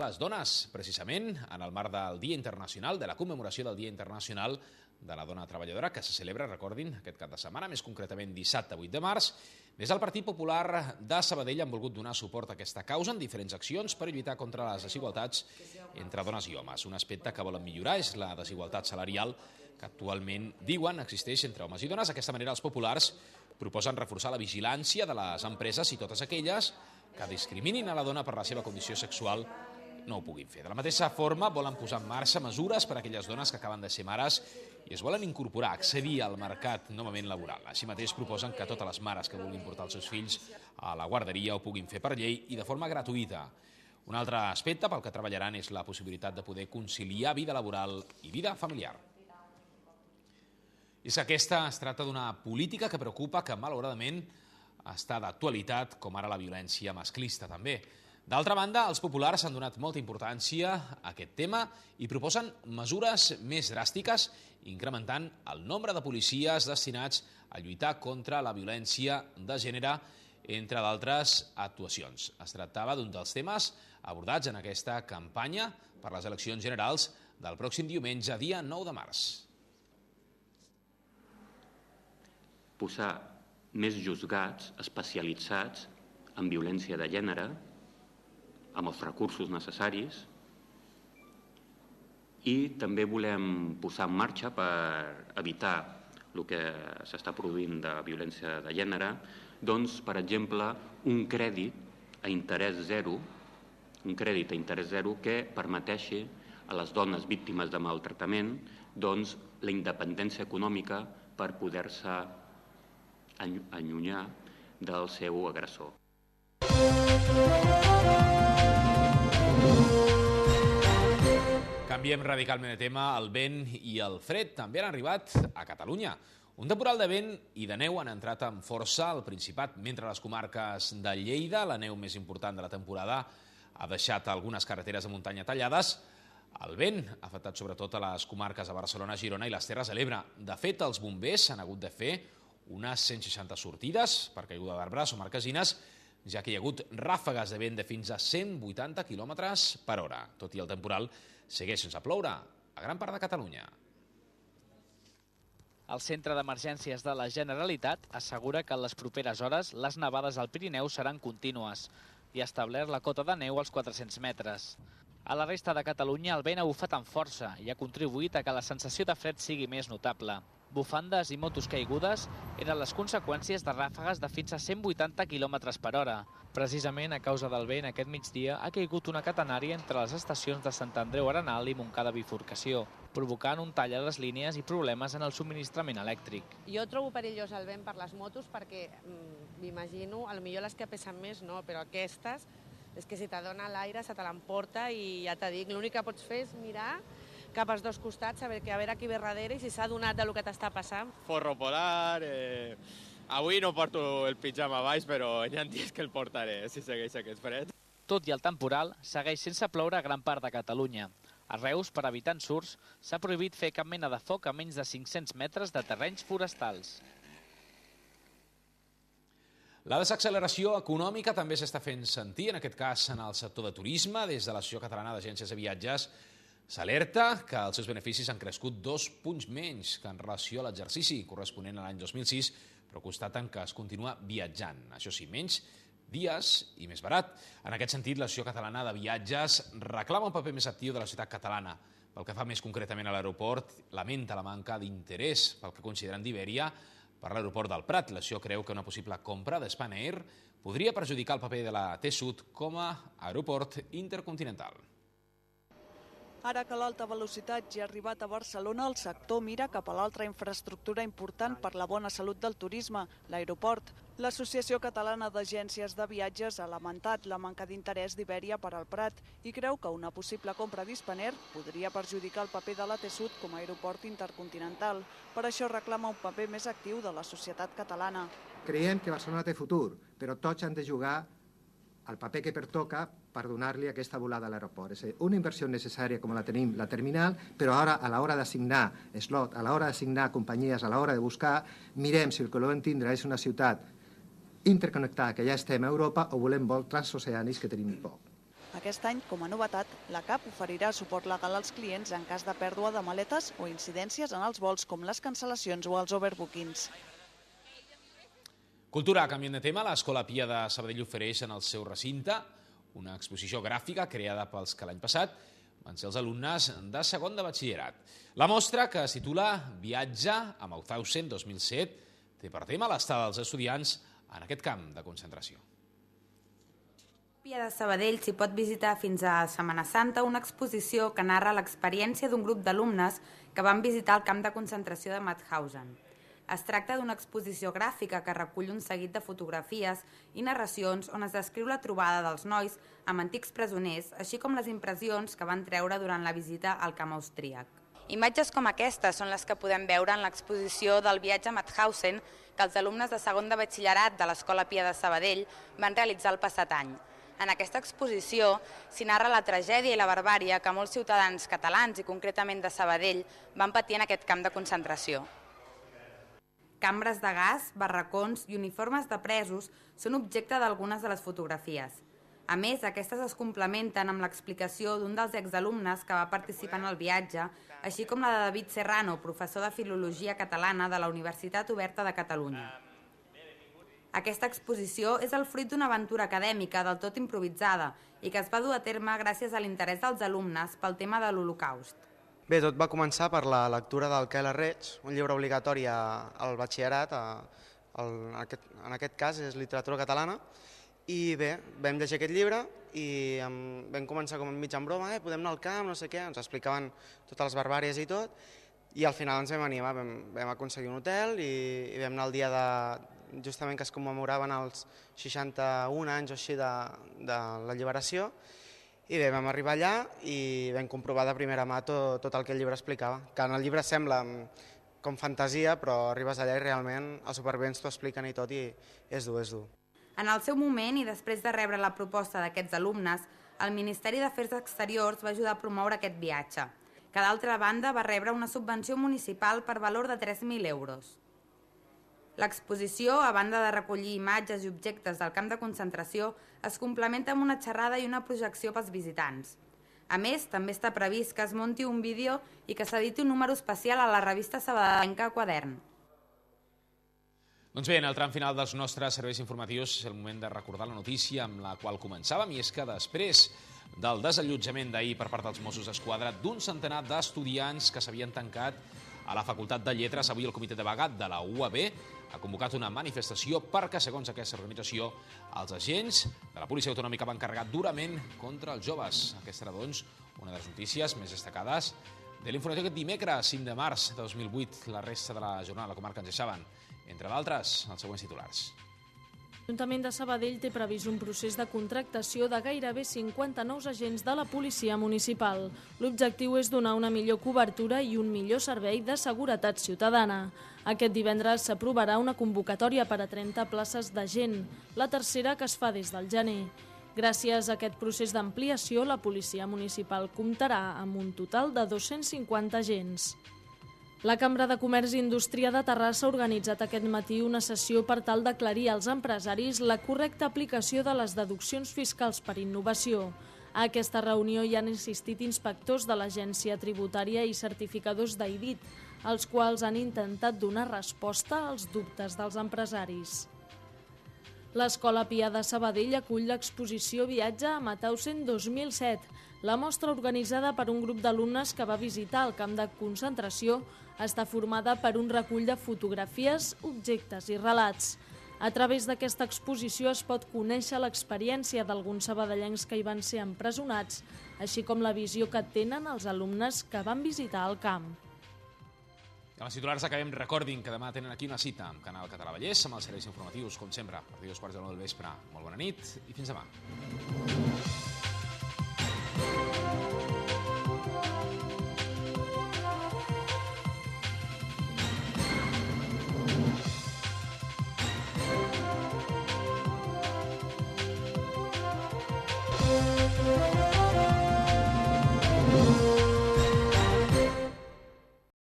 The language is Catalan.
les dones, precisament en el marc del Dia Internacional, de la commemoració del Dia Internacional de la Dona Treballadora, que se celebra, recordin, aquest cap de setmana, més concretament dissabte 8 de març. Des del Partit Popular de Sabadell han volgut donar suport a aquesta causa en diferents accions per lluitar contra les desigualtats entre dones i homes. Un aspecte que volen millorar és la desigualtat salarial que actualment, diuen, existeix entre homes i dones. D'aquesta manera, els populars proposen reforçar la vigilància de les empreses i totes aquelles que discriminin a la dona per la seva condició sexual no ho puguin fer. De la mateixa forma, volen posar en marxa mesures per a aquelles dones que acaben de ser mares i es volen incorporar, accedir al mercat novament laboral. Així mateix proposen que totes les mares que vulguin portar els seus fills a la guarderia ho puguin fer per llei i de forma gratuïta. Un altre aspecte pel que treballaran és la possibilitat de poder conciliar vida laboral i vida familiar. És que aquesta es tracta d'una política que preocupa, que malauradament està d'actualitat, com ara la violència masclista també. D'altra banda, els populars han donat molta importància a aquest tema i proposen mesures més dràstiques, incrementant el nombre de policies destinats a lluitar contra la violència de gènere, entre d'altres actuacions. Es tractava d'un dels temes abordats en aquesta campanya per les eleccions generals del pròxim diumenge, dia 9 de març. Posar més juzgats especialitzats en violència de gènere, amb els recursos necessaris, i també volem posar en marxa per evitar el que s'està produint de violència de gènere, doncs, per exemple, un crèdit a interès zero que permeteixi a les dones víctimes de maltractament doncs, la independència econòmica per poder-se allunyar del seu agressor. Canviem radicalment de tema. El vent i el fred també han arribat a Catalunya. Un temporal de vent i de neu han entrat amb força al Principat, mentre a les comarques de Lleida, la neu més important de la temporada, ha deixat algunes carreteres de muntanya tallades. El vent ha afectat sobretot a les comarques de Barcelona, Girona i les Terres de l'Ebre. De fet, els bombers han hagut de fer unes 160 sortides per caiguda d'arbres o marquesines, ja que hi ha hagut ràfegues de vent de fins a 180 km per hora. Tot i el temporal, segueix sense ploure a gran part de Catalunya. El Centre d'Emergències de la Generalitat assegura que en les properes hores les nevades al Pirineu seran contínues i ha establert la cota de neu als 400 metres. A la resta de Catalunya el vent ha bufat amb força i ha contribuït a que la sensació de fred sigui més notable. Bufandes i motos caigudes eren les conseqüències de ràfegues de fins a 180 km per hora. Precisament a causa del vent aquest migdia ha caigut una catenària entre les estacions de Sant Andreu Arenal i Montcada Bifurcació, provocant un tall a les línies i problemes en el subministrament elèctric. Jo trobo perillós el vent per les motos perquè m'imagino, potser les que pesen més no, però aquestes és que si t'adona l'aire se te l'emporta i ja t'he dit, l'únic que pots fer és mirar cap als dos costats, a veure qui ve darrere i si s'ha adonat del que t'està passant. Forro polar, avui no porto el pijama baix, però hi ha dies que el portaré si segueix aquest fred. Tot i el temporal, segueix sense ploure a gran part de Catalunya. A Reus, per evitar ensurts, s'ha prohibit fer cap mena de foc a menys de 500 metres de terrenys forestals. La desacceleració econòmica també s'està fent sentir, en aquest cas en el sector de turisme. Des de l'Associació Catalana d'Agències de Viatges s'alerta que els seus beneficis han crescut 2 punts menys que en relació a l'exercici corresponent a l'any 2006, però constaten que es continua viatjant. Això sí, menys dies i més barat. En aquest sentit, l'Associació Catalana de Viatges reclama un paper més actiu de la societat catalana. Pel que fa més concretament a l'aeroport, lamenta la manca d'interès pel que consideren d'Ibèria per l'aeroport del Prat. L'Associació creu que una possible compra d'Spanair podria perjudicar el paper de la T-Sud com a aeroport intercontinental. Ara que l'alta velocitat ja ha arribat a Barcelona, el sector mira cap a l'altra infraestructura important per la bona salut del turisme, l'aeroport. L'Associació Catalana d'Agències de Viatges ha lamentat la manca d'interès d'Ibèria per al Prat i creu que una possible compra d'Spanair podria perjudicar el paper de la T-Sud com a aeroport intercontinental. Per això reclama un paper més actiu de la societat catalana. Creiem que Barcelona té futur, però tots han de jugar el paper que pertoca per donar-li aquesta volada a l'aeroport. És a dir, una inversió necessària com la tenim, la terminal, però ara a l'hora d'assignar slot, a l'hora d'assignar companyies, a l'hora de buscar, mirem si el que volem tindre és una ciutat interconnectada, que ja estem a Europa, o volem vols transoceànics que tenim poc. Aquest any, com a novetat, la CAP oferirà suport legal als clients en cas de pèrdua de maletes o incidències en els vols com les cancel·lacions o els overbookings. Cultura, canviant de tema, l'Escola Pia de Sabadell ofereix en el seu recinte una exposició gràfica creada pels que l'any passat van ser els alumnes de segon de batxillerat. La mostra, que es titula Viatge a Mauthausen 2007, té per tema l'estada dels estudiants en aquest camp de concentració. Pia de Sabadell s'hi pot visitar fins a Setmana Santa una exposició que narra l'experiència d'un grup d'alumnes que van visitar el camp de concentració de Mauthausen. Es tracta d'una exposició gràfica que recull un seguit de fotografies i narracions on es descriu la trobada dels nois amb antics presoners, així com les impressions que van treure durant la visita al camp austríac. Imatges com aquestes són les que podem veure en l'exposició del viatge a Mauthausen que els alumnes de segon de batxillerat de l'Escola Pia de Sabadell van realitzar el passat any. En aquesta exposició s'hi narra la tragèdia i la barbària que molts ciutadans catalans i concretament de Sabadell van patir en aquest camp de concentració. Cambres de gas, barracons i uniformes de presos són objecte d'algunes de les fotografies. A més, aquestes es complementen amb l'explicació d'un dels exalumnes que va participar en el viatge, així com la de David Serrano, professor de Filologia Catalana de la Universitat Oberta de Catalunya. Aquesta exposició és el fruit d'una aventura acadèmica del tot improvisada i que es va dur a terme gràcies a l'interès dels alumnes pel tema de l'Holocaust. Bé, tot va començar per la lectura del Keller Reig, un llibre obligatori al batxillerat, en aquest cas és literatura catalana, i bé, vam llegir aquest llibre i vam començar com mig en broma, podem anar al camp, no sé què, ens explicaven totes les barbàries i tot, i al final ens vam animar, vam aconseguir un hotel i vam anar el dia justament que es commemoraven els 61 anys o així de l'alliberació. I bé, vam arribar allà i vam comprovar de primera mà tot el que el llibre explicava. Que en el llibre sembla com fantasia, però arribes allà i realment els supervivents t'ho expliquen i tot i és dur, és dur. En el seu moment i després de rebre la proposta d'aquests alumnes, el Ministeri d'Afers Exteriors va ajudar a promoure aquest viatge, que d'altra banda va rebre una subvenció municipal per valor de 3.000 euros. L'exposició, a banda de recollir imatges i objectes del camp de concentració, es complementa amb una xerrada i una projecció pels visitants. A més, també està previst que es munti un vídeo i que s'editi un número especial a la revista sabadellenca Quadern. Doncs bé, en el tram final dels nostres serveis informatius és el moment de recordar la notícia amb la qual començàvem, i és que després del desallotjament d'ahir per part dels Mossos d'Esquadra d'un centenar d'estudiants que s'havien tancat a la Facultat de Lletres, avui el comitè de vaga de la UAB ha convocat una manifestació perquè, segons aquesta organització, els agents de la Policia Autonòmica van carregar durament contra els joves. Aquesta era, doncs, una de les notícies més destacades de l'informatiu aquest dimecres, 5 de març de 2008. La resta de la jornada a la comarca ens deixaven, entre d'altres, els següents titulars. L'Ajuntament de Sabadell té previst un procés de contractació de gairebé 50 nous agents de la policia municipal. L'objectiu és donar una millor cobertura i un millor servei de seguretat ciutadana. Aquest divendres s'aprovarà una convocatòria per a 30 places d'agent, la tercera que es fa des del gener. Gràcies a aquest procés d'ampliació, la policia municipal comptarà amb un total de 250 agents. La Cambra de Comerç i Indústria de Terrassa ha organitzat aquest matí una sessió per tal d'aclarir als empresaris la correcta aplicació de les deduccions fiscals per innovació. A aquesta reunió hi han assistit inspectors de l'Agència Tributària i certificadors d'AIDIT, els quals han intentat donar resposta als dubtes dels empresaris. L'Escola Pia de Sabadell acull l'exposició Viatge a Mauthausen 2007. La mostra, organitzada per un grup d'alumnes que va visitar el camp de concentració, està formada per un recull de fotografies, objectes i relats. A través d'aquesta exposició es pot conèixer l'experiència d'alguns sabadellencs que hi van ser empresonats, així com la visió que tenen els alumnes que van visitar el camp. I amb els titulars acabem. Recordin que demà tenen aquí una cita amb Canal Català Vallès amb els serveis informatius, com sempre, a partir dels 4:15 del vespre. Molt bona nit i fins demà.